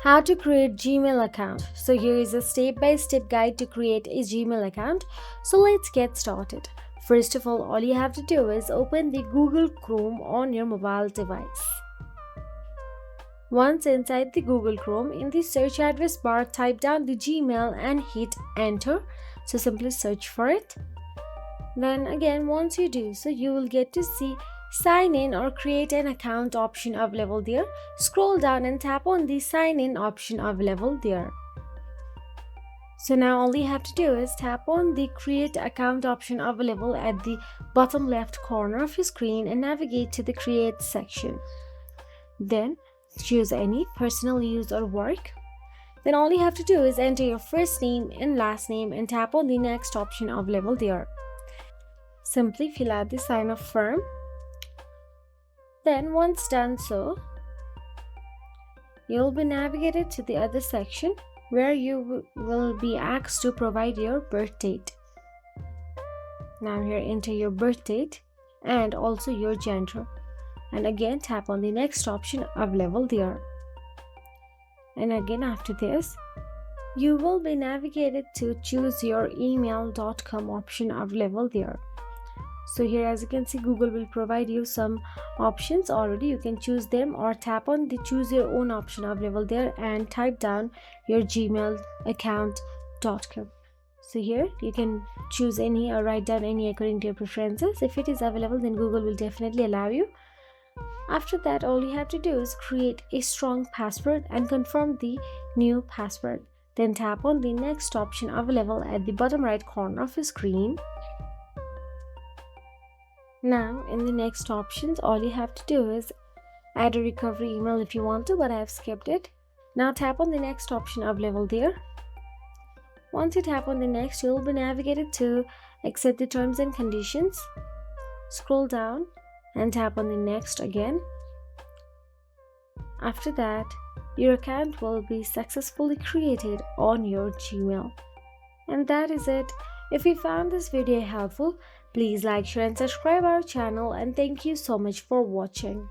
How to create Gmail account. So here is a step-by-step guide to create a Gmail account. So let's get started. First of all you have to do is open the Google Chrome on your mobile device. Once inside the Google Chrome, in the search address bar, type down the Gmail and hit enter. So simply search for it. Then again, once you do so, you will get to see sign in or create an account option available there. Scroll down and tap on the sign in option available there. So now all you have to do is tap on the create account option available at the bottom left corner of your screen and navigate to the create section. Then choose any personal use or work. Then all you have to do is enter your first name and last name and tap on the next option available there. Simply fill out the sign of firm. Then once done so, you will be navigated to the other section where you will be asked to provide your birth date. Now here enter your birth date and also your gender. And again tap on the next option available there. And again after this, you will be navigated to choose your email.com option available there. So here as you can see, Google will provide you some options already. You can choose them or tap on the choose your own option available there and type down your Gmail account.com. So here you can choose any or write down any according to your preferences. If it is available, then Google will definitely allow you. After that, all you have to do is create a strong password and confirm the new password. Then tap on the next option available at the bottom right corner of your screen. Now in the next options, all you have to do is add a recovery email if you want to, but I have skipped it. Now tap on the next option available there. Once you tap on the next, you will be navigated to accept the terms and conditions. Scroll down and tap on the next again. After that, your account will be successfully created on your Gmail. And that is it. If you found this video helpful, please like, share and subscribe our channel, and thank you so much for watching.